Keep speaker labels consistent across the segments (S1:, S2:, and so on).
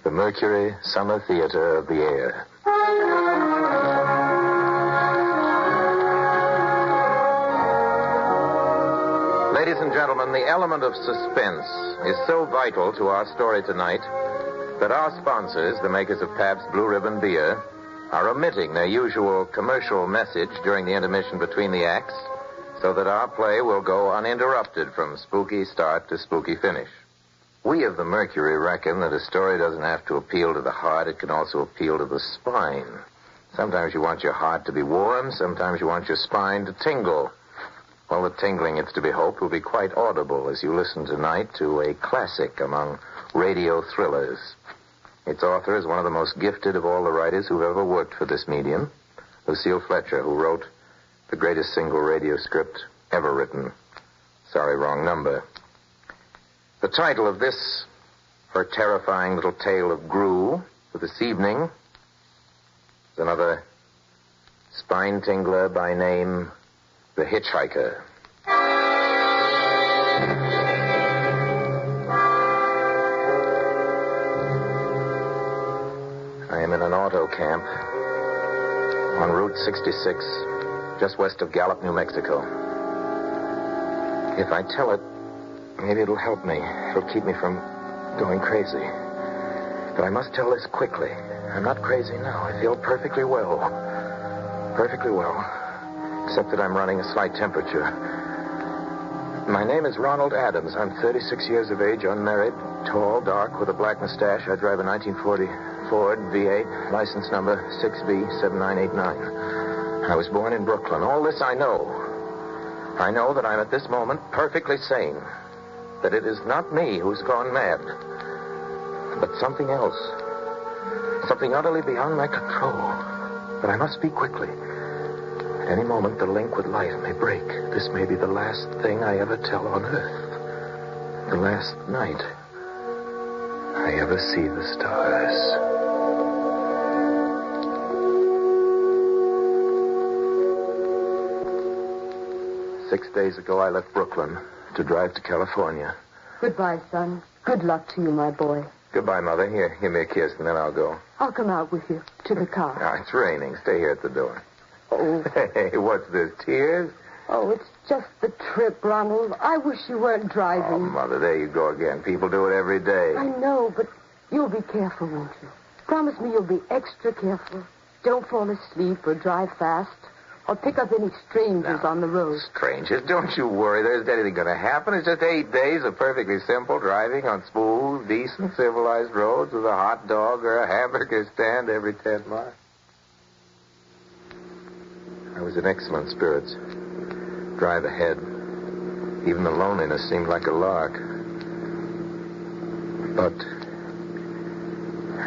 S1: the Mercury Summer Theatre of the Air. Ladies and gentlemen, the element of suspense is so vital to our story tonight that our sponsors, the makers of Pabst Blue Ribbon Beer, are omitting their usual commercial message during the intermission between the acts so that our play will go uninterrupted from spooky start to spooky finish. We of the Mercury reckon that a story doesn't have to appeal to the heart, it can also appeal to the spine. Sometimes you want your heart to be warm, sometimes you want your spine to tingle. Well, the tingling, it's to be hoped, will be quite audible as you listen tonight to a classic among radio thrillers. Its author is one of the most gifted of all the writers who've ever worked for this medium, Lucille Fletcher, who wrote the greatest single radio script ever written. Sorry, wrong number. The title of this, her terrifying little tale of Gru for this evening, is another spine tingler by name The Hitchhiker. I am in an auto camp on Route 66, just west of Gallup, New Mexico. If I tell it, maybe it'll help me. It'll keep me from going crazy. But I must tell this quickly. I'm not crazy now. I feel perfectly well. Perfectly well. Except that I'm running a slight temperature. My name is Ronald Adams. I'm 36 years of age, unmarried, tall, dark, with a black mustache. I drive a 1940 Ford V8, license number 6B7989. I was born in Brooklyn. All this I know. I know that I'm at this moment perfectly sane. That it is not me who's gone mad, but something else. Something utterly beyond my control. But I must speak quickly. At any moment, the link with life may break. This may be the last thing I ever tell on Earth. The last night I ever see the stars. 6 days ago, I left Brooklyn to drive to California.
S2: Goodbye, son. Good luck to you, my boy.
S1: Goodbye, Mother. Here, give me a kiss, and then I'll go.
S2: I'll come out with you to the car.
S1: Ah, it's raining. Stay here at the door.
S2: Oh.
S1: Hey, what's this, tears?
S2: Oh, it's just the trip, Ronald. I wish you weren't driving.
S1: Oh, Mother, there you go again. People do it every day.
S2: I know, but you'll be careful, won't you? Promise me you'll be extra careful. Don't fall asleep or drive fast or pick up any strangers on the road.
S1: Strangers? Don't you worry. There's anything going to happen. It's just 8 days of perfectly simple driving on smooth, decent, civilized roads with a hot dog or a hamburger stand every 10 miles. I was in excellent spirits. Drive ahead. Even the loneliness seemed like a lark. But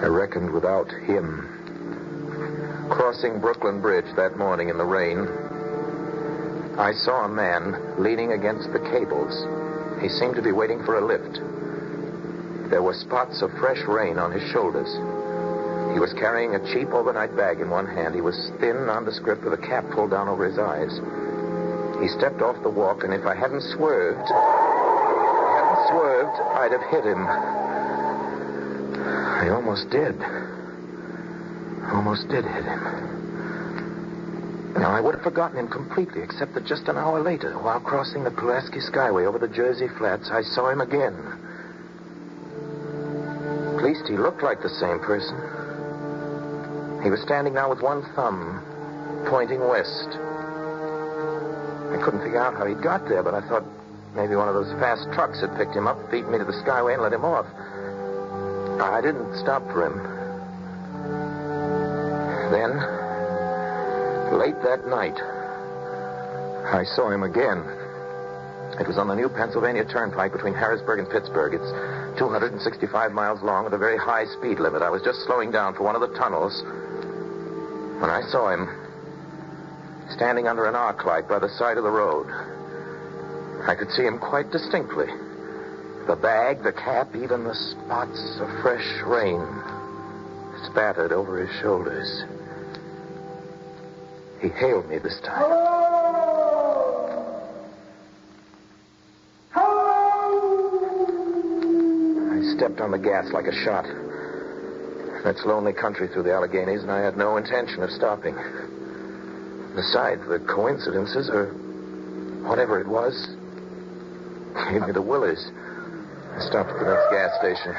S1: I reckoned without him. Crossing Brooklyn Bridge that morning in the rain, I saw a man leaning against the cables. He seemed to be waiting for a lift. There were spots of fresh rain on his shoulders. He was carrying a cheap overnight bag in one hand. He was thin, nondescript, with a cap pulled down over his eyes. He stepped off the walk, and if I hadn't swerved, I'd have hit him. I almost did. Almost did hit him. Now, I would have forgotten him completely, except that just an hour later, while crossing the Pulaski Skyway over the Jersey Flats, I saw him again. At least he looked like the same person. He was standing now with one thumb pointing west. I couldn't figure out how he got there, but I thought maybe one of those fast trucks had picked him up, beat me to the Skyway, and let him off. I didn't stop for him. Then, late that night, I saw him again. It was on the new Pennsylvania Turnpike between Harrisburg and Pittsburgh. It's 265 miles long with a very high speed limit. I was just slowing down for one of the tunnels when I saw him standing under an arc light by the side of the road. I could see him quite distinctly. The bag, the cap, even the spots of fresh rain spattered over his shoulders. He hailed me this time. I stepped on the gas like a shot. That's lonely country through the Alleghenies, and I had no intention of stopping. Besides, the coincidences, or whatever it was, gave me the willies. I stopped at the next gas station.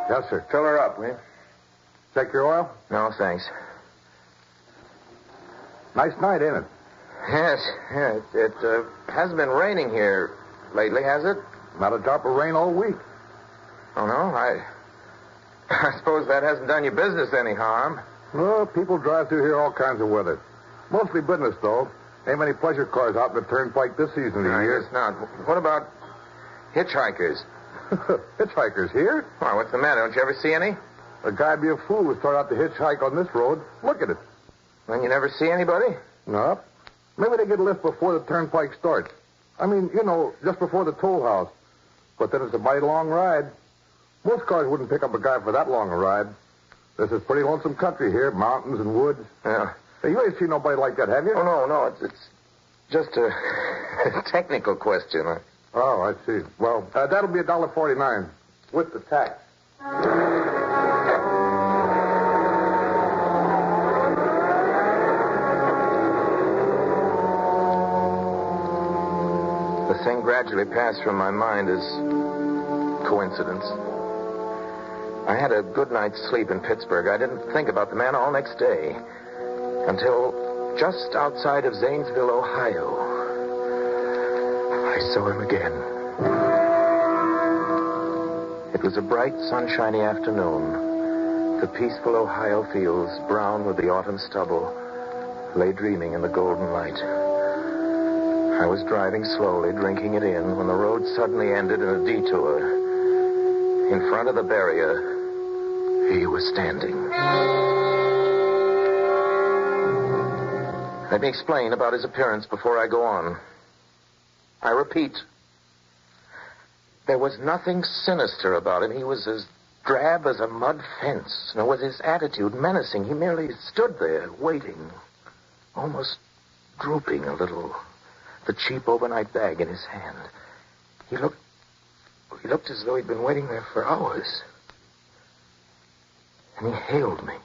S3: Yes, sir. Fill her up, will you? Check your oil?
S1: No, thanks.
S3: Nice night, ain't it?
S1: Yes, yeah. It hasn't been raining here lately, has it?
S3: Not a drop of rain all week.
S1: Oh, no? I suppose that hasn't done your business any harm.
S3: Well, people drive through here all kinds of weather. Mostly business, though. Ain't many pleasure cars out in the turnpike this season of the year.
S1: I guess not. What about hitchhikers?
S3: Hitchhikers here?
S1: Why, what's the matter? Don't you ever see any?
S3: A guy'd be a fool to start out to hitchhike on this road. Look at it.
S1: Then you never see anybody?
S3: No. Maybe they get a lift before the turnpike starts. I mean, just before the toll house. But then it's a mighty long ride. Most cars wouldn't pick up a guy for that long a ride. This is pretty lonesome country here, mountains and woods.
S1: Yeah.
S3: Hey, you ain't seen nobody like that, have you?
S1: Oh, no. It's just a technical question.
S3: Oh, I see. Well, that'll be $1.49 with the tax.
S1: The thing gradually passed from my mind as coincidence. I had a good night's sleep in Pittsburgh. I didn't think about the man all next day until just outside of Zanesville, Ohio. I saw him again. It was a bright, sunshiny afternoon. The peaceful Ohio fields, brown with the autumn stubble, lay dreaming in the golden light. I was driving slowly, drinking it in, when the road suddenly ended in a detour. In front of the barrier, he was standing. Let me explain about his appearance before I go on. I repeat, there was nothing sinister about him. He was as drab as a mud fence, nor was his attitude menacing. He merely stood there, waiting, almost drooping a little, the cheap overnight bag in his hand. He looked as though he'd been waiting there for hours. And he hailed me.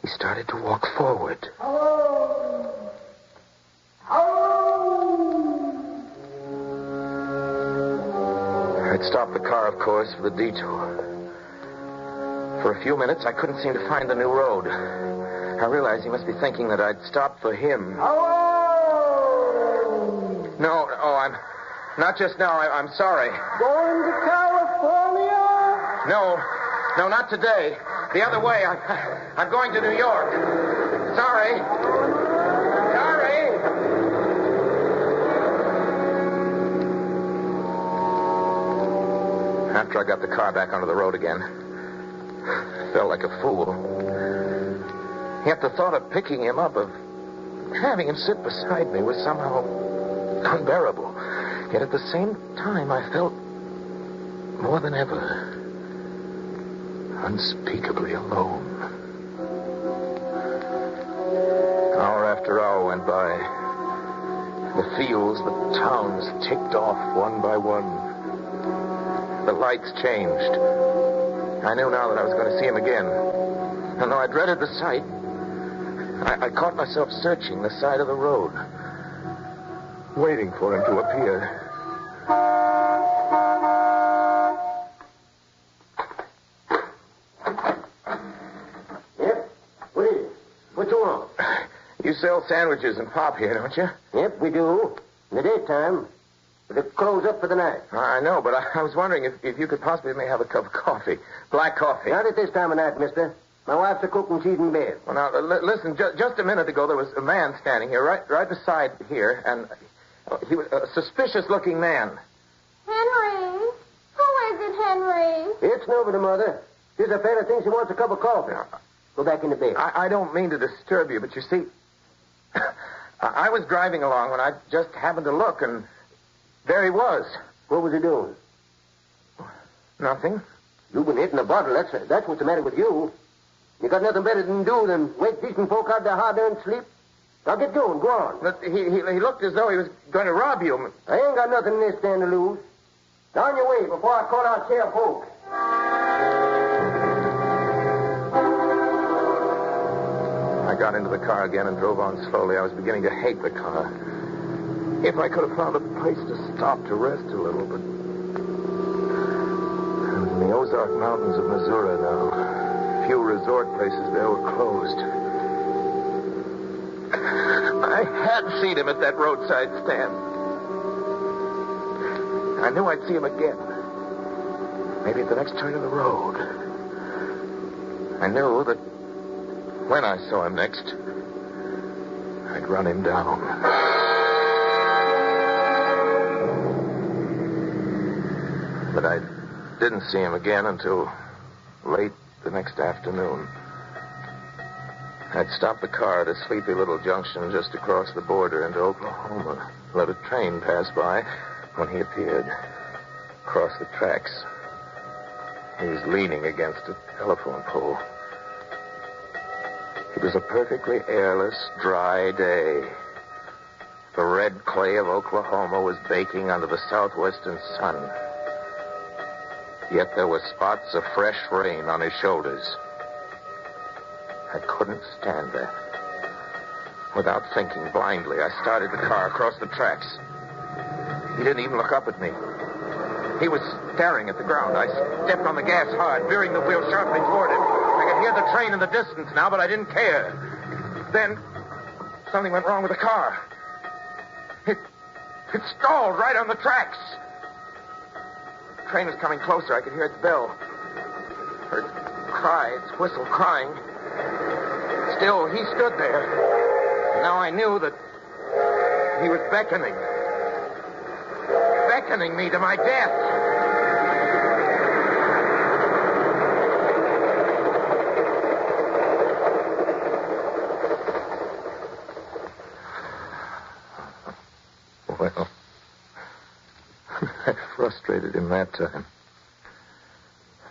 S1: He started to walk forward.
S4: Hello!
S1: I'd stopped the car, of course, for the detour. For a few minutes, I couldn't seem to find the new road. I realized he must be thinking that I'd stopped for him.
S4: Hello!
S1: No, I'm... Not just now. I'm sorry.
S4: Going to California?
S1: No, not today. The other way. I'm going to New York. Sorry. After I got the car back onto the road again, I felt like a fool. Yet the thought of picking him up, of having him sit beside me, was somehow unbearable. Yet at the same time, I felt more than ever unspeakably alone. Hour after hour went by. The fields, the towns ticked off one by one. The lights changed. I knew now that I was going to see him again. And though I dreaded the sight, I caught myself searching the side of the road, waiting for him to appear.
S5: Yep. What is it? What you want?
S1: You sell sandwiches and pop here, don't you?
S5: Yep, we do. In the daytime. But they close up for the night.
S1: I know, but I was wondering if you could possibly have a cup of coffee. Black coffee.
S5: Not at this time of night, mister. My wife's a cook and she's in bed.
S1: Well, now, listen, just a minute ago, there was a man standing here, right beside here, and he was a suspicious-looking man.
S6: Henry? Who is it, Henry?
S5: It's nobody, Mother. She's a fella thinks he wants a cup of coffee. Go back into bed.
S1: I don't mean to disturb you, but you see, I was driving along when I just happened to look, and there he was.
S5: What was he doing?
S1: Nothing.
S5: You've been hitting a bottle. That's what's the matter with you. You got nothing better than do than wake decent folk out their hard-earned sleep. Now get going. Go on.
S1: But he looked as though he was going to rob you.
S5: I ain't got nothing in this stand to lose. Down your way before I call out Sheriff Hoke.
S1: I got into the car again and drove on slowly. I was beginning to hate the car. If I could have found a place to stop to rest a little, but I was in the Ozark Mountains of Missouri now. Few resort places there were closed. I had seen him at that roadside stand. I knew I'd see him again. Maybe at the next turn of the road. I knew that when I saw him next, I'd run him down. But I didn't see him again until late the next afternoon. I'd stopped the car at a sleepy little junction just across the border into Oklahoma. Let a train pass by when he appeared. Across the tracks. He was leaning against a telephone pole. It was a perfectly airless, dry day. The red clay of Oklahoma was baking under the southwestern sun. Yet there were spots of fresh rain on his shoulders. I couldn't stand that. Without thinking, blindly, I started the car across the tracks. He didn't even look up at me. He was staring at the ground. I stepped on the gas hard, veering the wheel sharply toward him. I could hear the train in the distance now, but I didn't care. Then, something went wrong with the car. It stalled right on the tracks. The train was coming closer. I could hear its bell. Heard its cry, its whistle crying. Still, he stood there. And now I knew that he was beckoning. Beckoning me to my death. Well, I frustrated him that time.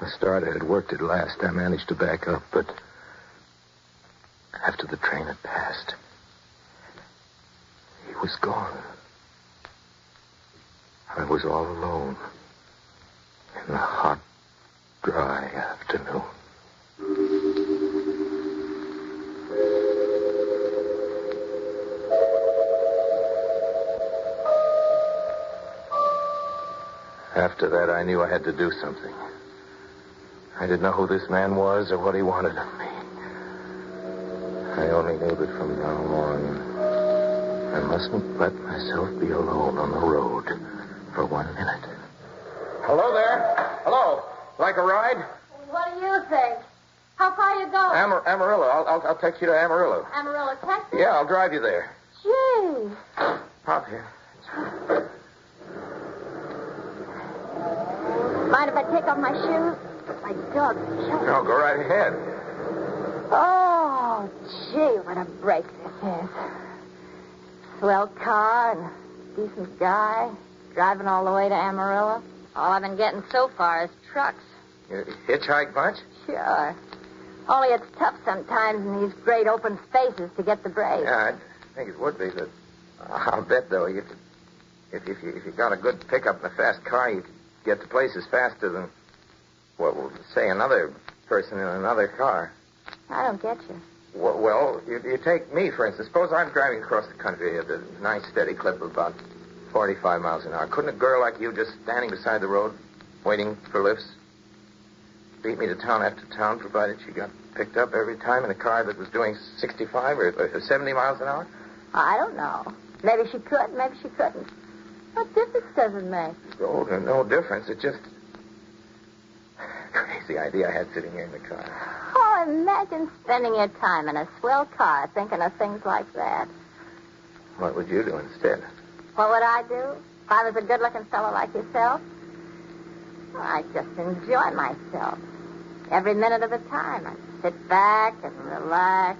S1: The starter had worked at last. I managed to back up, but after the train had passed, he was gone. I was all alone in the hot, dry afternoon. After that, I knew I had to do something. I didn't know who this man was or what he wanted of me. I only knew that from now on, I mustn't let myself be alone on the road for 1 minute. Hello there. Hello. Like a ride?
S6: What do you think? How far are you going?
S1: Amarillo. I'll take you to Amarillo.
S6: Amarillo, Texas?
S1: Yeah, I'll drive you there.
S6: Gee.
S1: Hop here.
S6: Mind if I take off my shoes? My dog's killed.
S1: No, go right ahead.
S6: Oh, gee, what a break this is. Swell car and decent guy. Driving all the way to Amarillo. All I've been getting so far is trucks.
S1: You hitchhike much?
S6: Sure. Only it's tough sometimes in these great open spaces to get the break.
S1: Yeah, I think it would be, but I'll bet, though, if you got a good pickup and a fast car, you could get to places faster than, well, say another person in another car.
S6: I don't get you.
S1: Well, you take me, for instance. Suppose I'm driving across the country at a nice steady clip of about 45 miles an hour. Couldn't a girl like you just standing beside the road, waiting for lifts, beat me to town after town, provided she got picked up every time in a car that was doing 65 or 70 miles an hour?
S6: I don't know. Maybe she could, maybe she couldn't. What difference does it make?
S1: Oh, no difference. It's just crazy idea I had sitting here in the car.
S6: Oh, imagine spending your time in a swell car thinking of things like that.
S1: What would you do instead?
S6: What would I do if I was a good-looking fellow like yourself? Well, I'd just enjoy myself. Every minute of the time. I'd sit back and relax.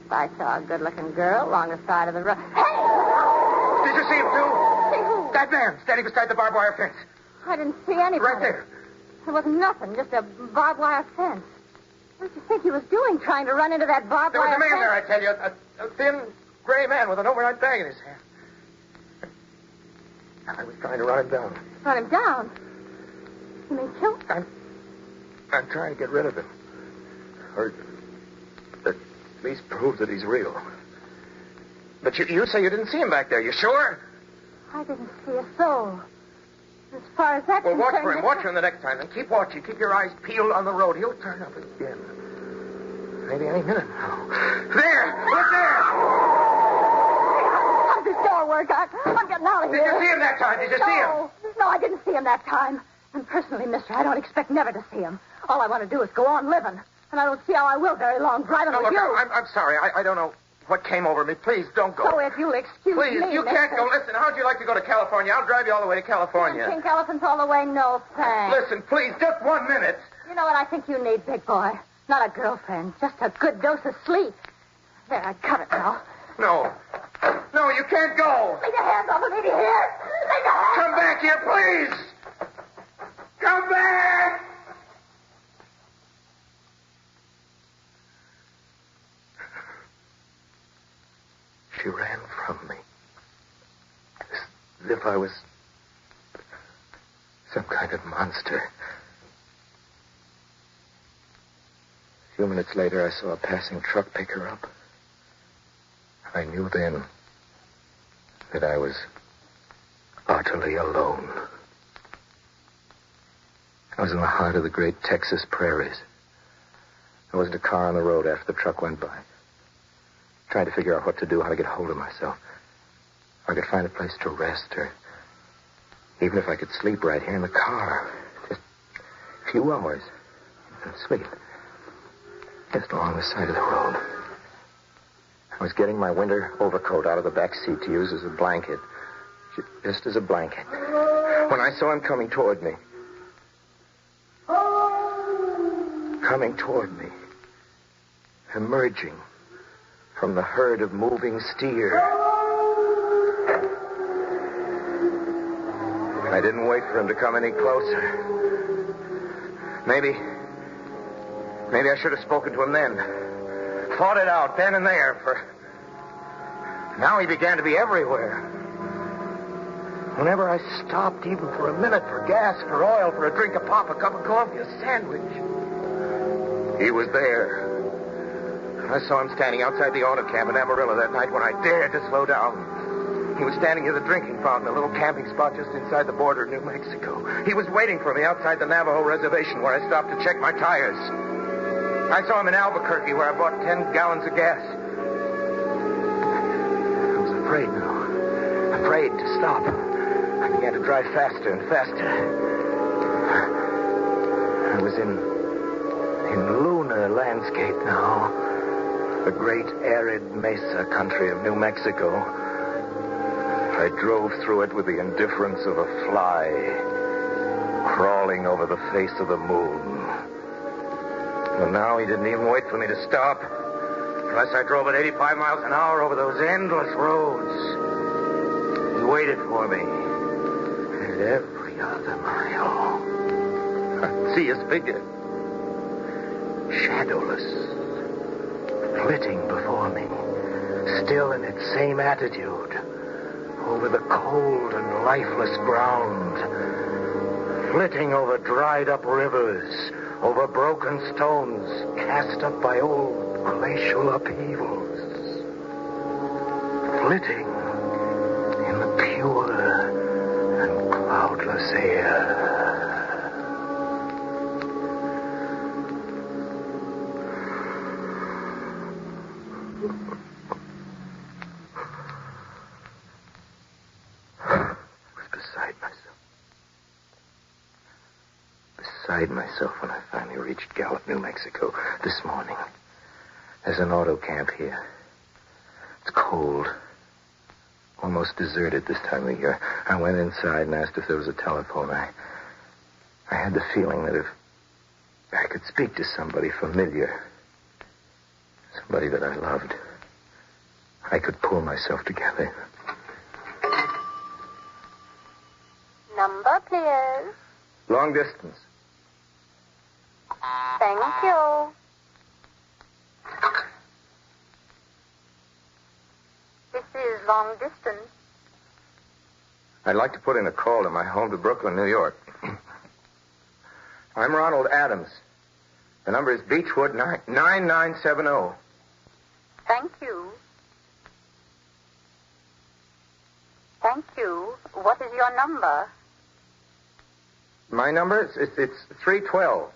S6: If I saw a good-looking girl along the side of the road... Hey!
S1: Did you see him, too?
S6: See who?
S1: That man standing beside the barbed wire fence.
S6: I didn't see anybody.
S1: Right there.
S6: There was nothing, just a barbed wire fence. What did you think he was doing, trying to run into that barbed wire fence?
S1: There was a man there, I tell you. A thin, gray man with an overnight bag in his hand. I was trying to run him down.
S6: Run him down? You mean kill him?
S7: I'm trying to get rid of him. Or at least prove that he's real. But you say you didn't see him back there. You sure?
S6: I didn't see a soul. As far as that's
S7: Well, watch
S6: concerned...
S7: for him. Watch for him the next time. And keep watching. Keep your eyes peeled on the road. He'll turn up again. Maybe any minute now. There! Look there!
S6: How's this door work? I'm getting out of
S7: Did
S6: here.
S7: you see him that time? Did you see him?
S6: No, I didn't see him that time. And personally, mister, I don't expect never to see him. All I want to do is go on living. And I don't see how I will very long driving with
S7: Look,
S6: you.
S7: I'm sorry. I don't know what came over me. Please, don't go.
S6: So if you'll excuse
S7: Please,
S6: me,
S7: you can't go. Listen, how'd you like to go to California? I'll drive you all the way to California.
S6: Pink elephants all the way? No, thanks.
S7: Listen, please, just 1 minute.
S6: You know what I think you need, big boy? Not a girlfriend, just a good dose of sleep. There, I cut it now.
S7: No. No, you can't go.
S6: Leave your hands off of me, do you hear? Leave your hands
S7: Come back here, please. Come back. She ran from me. As if I was some kind of monster. A few minutes later, I saw a passing truck pick her up. I knew then that I was utterly alone. I was in the heart of the great Texas prairies. There wasn't a car on the road after the truck went by. Trying to figure out what to do, how to get hold of myself. If I could find a place to rest, or even if I could sleep right here in the car. Just a few hours and sleep. Just along the side of the road. I was getting my winter overcoat out of the back seat to use as a blanket. Just as a blanket. When I saw him coming toward me. Coming toward me. Emerging from the herd of moving steer. I didn't wait for him to come any closer. Maybe I should have spoken to him then. Fought it out then and there, for now he began to be everywhere. Whenever I stopped, even for a minute, for gas, for oil, for a drink of pop, a cup of coffee, a sandwich, he was there. I saw him standing outside the auto camp in Amarillo that night when I dared to slow down. He was standing near the drinking fountain, a little camping spot just inside the border of New Mexico. He was waiting for me outside the Navajo reservation where I stopped to check my tires. I saw him in Albuquerque where I bought 10 gallons of gas. I was afraid now. Afraid to stop. I began to drive faster and faster. I was in lunar landscape now. The great arid mesa country of New Mexico. I drove through it with the indifference of a fly crawling over the face of the moon. And now he didn't even wait for me to stop. Unless I drove at 85 miles an hour over those endless roads. He waited for me. And every other mile, I'd see his figure. Shadowless. Flitting before me. Still in its same attitude. Over the cold and lifeless ground. Flitting over dried up rivers. Over broken stones cast up by old glacial upheavals. Flitting in the pure and cloudless air. Myself when I finally reached Gallup, New Mexico this morning. There's an auto camp here. It's cold. Almost deserted this time of year. I went inside and asked if there was a telephone. I had the feeling that if I could speak to somebody familiar, somebody that I loved, I could pull myself together.
S6: Number, please.
S7: Long distance.
S6: Thank you. This is long distance.
S7: I'd like to put in a call to my home to Brooklyn, New York. I'm Ronald Adams. The number is Beechwood 9970.
S8: Thank you. Thank you. What is your number?
S7: My number? It's 312.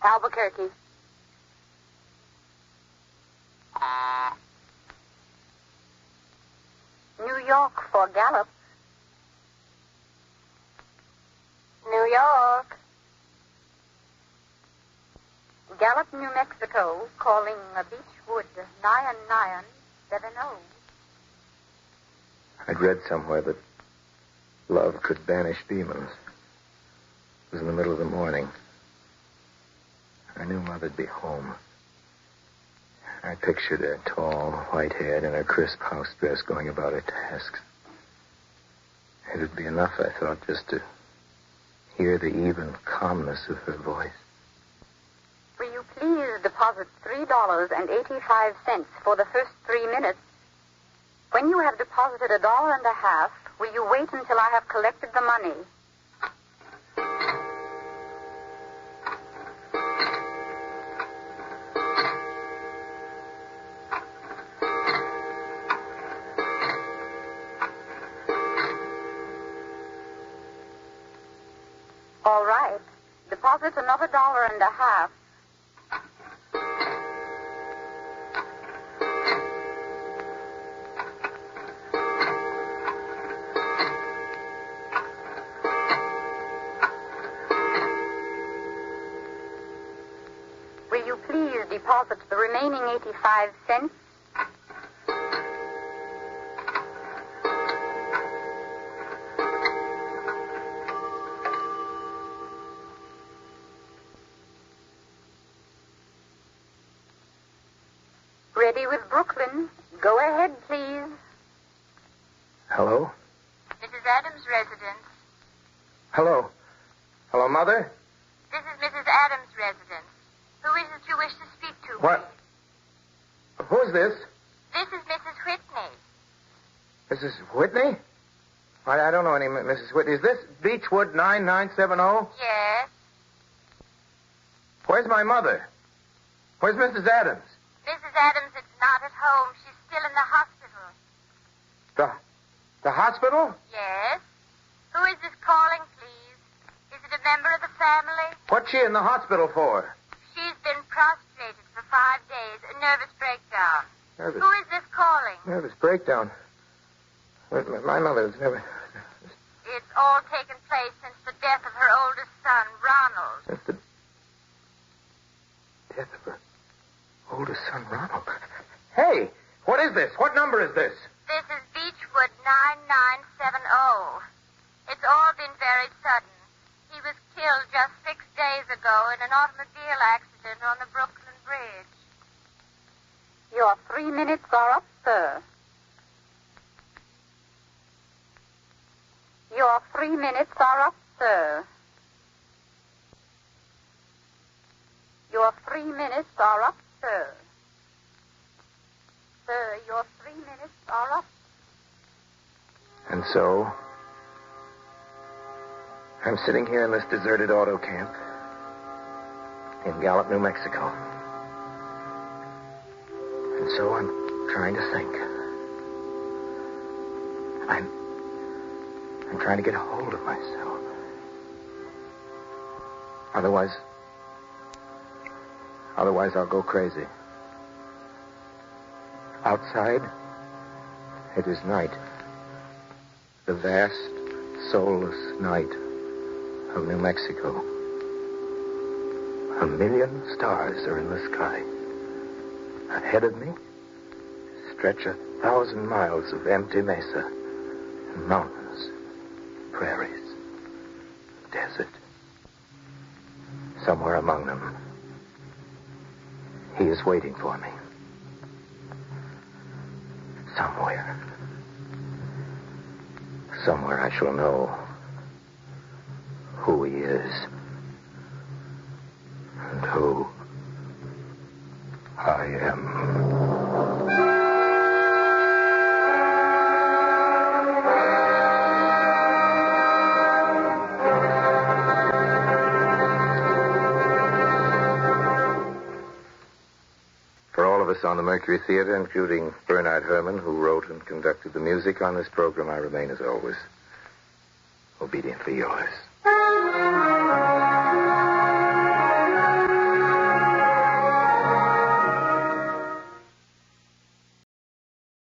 S8: Albuquerque. New York for Gallup. New York. Gallup, New Mexico, calling Beechwood 9970.
S7: I'd read somewhere that love could banish demons. It was in the middle of the morning. I knew Mother'd be home. I pictured her tall, white-haired, in her crisp house dress going about her tasks. It would be enough, I thought, just to hear the even calmness of her voice.
S8: Will you please deposit $3.85 for the first 3 minutes? When you have deposited $1.50, will you wait until I have collected the money? All right. Deposit another $1.50. Will you please deposit the remaining 85 cents? Ready with Brooklyn. Go ahead, please.
S7: Hello?
S6: Mrs. Adams' residence.
S7: Hello? Hello, Mother?
S6: This is Mrs. Adams' residence. Who is it you wish to speak to?
S7: What? Who's this?
S6: This is Mrs. Whitney.
S7: Mrs. Whitney? I don't know any Mrs. Whitney. Is this Beechwood 9970?
S6: Yes.
S7: Where's my mother? Where's Mrs. Adams?
S6: Mrs. Adams is not at home. She's still in the hospital.
S7: The hospital?
S6: Yes. Who is this calling, please? Is it a member of the family?
S7: What's she in the hospital for?
S6: She's been prostrated for 5 days. A nervous breakdown.
S7: Nervous?
S6: Who is this calling?
S7: Nervous breakdown. My mother's never...
S6: It's all taken place since the death of her oldest son, Ronald.
S7: Since the death of her oldest son, Ronald. Hey, what is this? What number is this?
S6: This is Beechwood 9970. It's all been very sudden. He was killed just 6 days ago in an automobile accident on the Brooklyn Bridge.
S8: Your 3 minutes are up, sir. Your 3 minutes are up, sir. Your 3 minutes are up, sir. Sir, your 3 minutes are up.
S7: And so, I'm sitting here in this deserted auto camp in Gallup, New Mexico. And so I'm trying to think. I'm trying to get a hold of myself. Otherwise I'll go crazy. Outside, it is night. The vast, soulless night of New Mexico. 1 million stars are in the sky. Ahead of me stretch 1,000 miles of empty mesa, and mountains, prairies, desert. Somewhere among them, he is waiting for me. Somewhere I shall know who he is and who I am.
S1: of us on the Mercury Theatre, including Bernard Herrmann, who wrote and conducted the music on this program, I remain, as always, obediently yours.